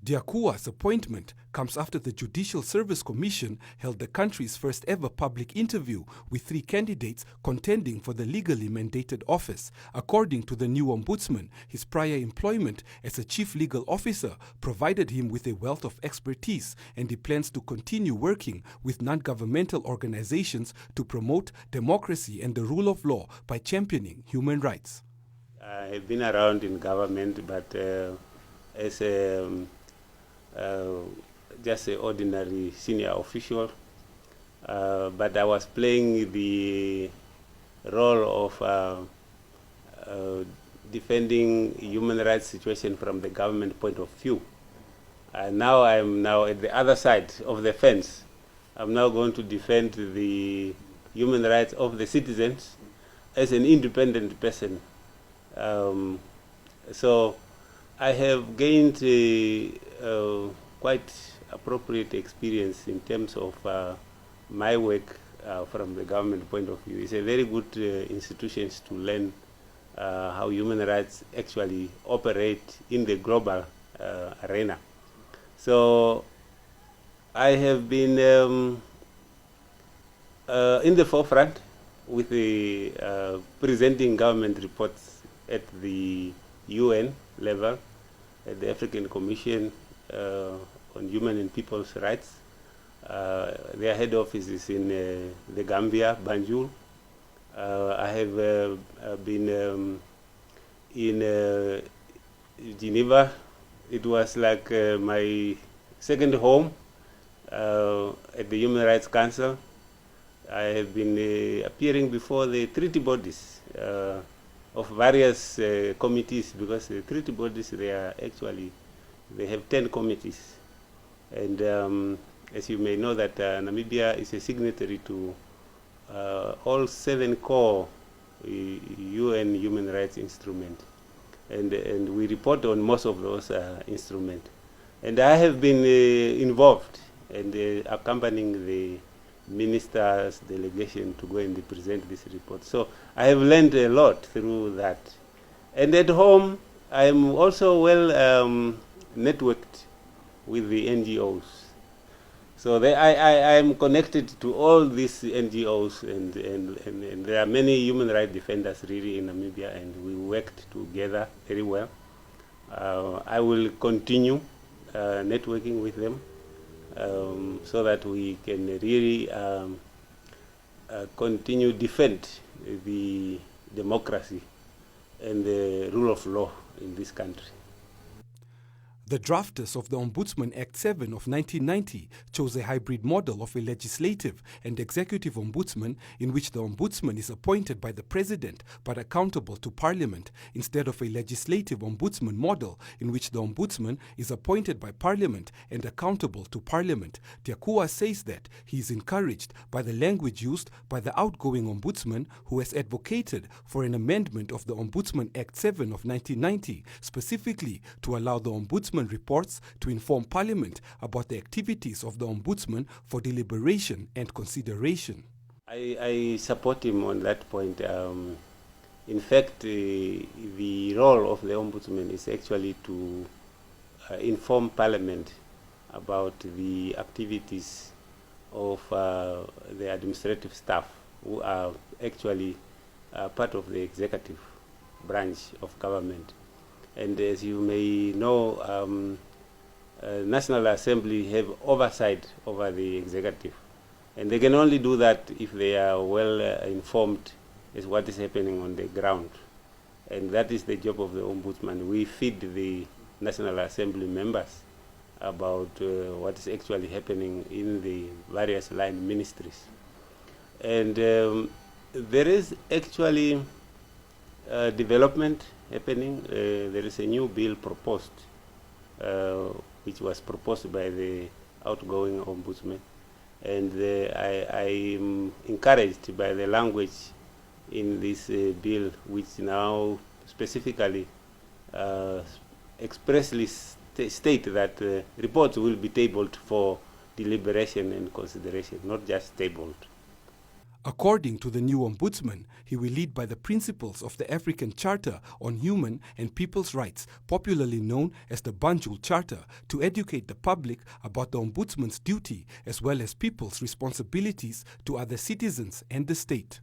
Dyakugha's appointment comes after the Judicial Service Commission held the country's first ever public interview with 3 candidates contending for the legally mandated office. According to the new ombudsman, his prior employment as a chief legal officer provided him with a wealth of expertise, and he plans to continue working with non-governmental organizations to promote democracy and the rule of law by championing human rights. I've been around in government, but as just an ordinary senior official, but I was playing the role of defending human rights situation from the government point of view. Now I'm at the other side of the fence. I'm now going to defend the human rights of the citizens as an independent person. So I have gained quite appropriate experience in terms of my work from the government point of view. It's a very good institution to learn how human rights actually operate in the global arena. So I have been in the forefront with the presenting government reports at the UN level, at the African Commission on Human and People's Rights. Their head office is in the Gambia, Banjul. I have been in Geneva. It was like my second home at the Human Rights Council. I have been appearing before the treaty bodies of various committees, because the treaty bodies, they have 10 committees. And as you may know, that Namibia is a signatory to all 7 core UN human rights instruments. And we report on most of those instruments. And I have been involved and accompanying the minister's delegation to go and present this report. So I have learned a lot through that. And at home, I am also well networked with the NGOs. So I am connected to all these NGOs, and there are many human rights defenders really in Namibia, and we worked together very well. I will continue networking with them so that we can really continue defend the democracy and the rule of law in this country. The drafters of the Ombudsman Act 7 of 1990 chose a hybrid model of a legislative and executive ombudsman, in which the ombudsman is appointed by the president but accountable to parliament, instead of a legislative ombudsman model in which the ombudsman is appointed by parliament and accountable to parliament. Dyakugha says that he is encouraged by the language used by the outgoing ombudsman, who has advocated for an amendment of the Ombudsman Act 7 of 1990, specifically to allow the ombudsman reports to inform Parliament about the activities of the Ombudsman for deliberation and consideration. I support him on that point. In fact, the role of the Ombudsman is actually to inform Parliament about the activities of the administrative staff, who are actually part of the executive branch of government. And as you may know, National Assembly have oversight over the executive. And they can only do that if they are well informed as what is happening on the ground. And that is the job of the Ombudsman. We feed the National Assembly members about what is actually happening in the various line ministries. And there is actually development happening. There is a new bill proposed, which was proposed by the outgoing ombudsman, and I am encouraged by the language in this bill, which now specifically expressly state that reports will be tabled for deliberation and consideration, not just tabled. According to the new Ombudsman, he will lead by the principles of the African Charter on Human and People's Rights, popularly known as the Banjul Charter, to educate the public about the Ombudsman's duty as well as people's responsibilities to other citizens and the state.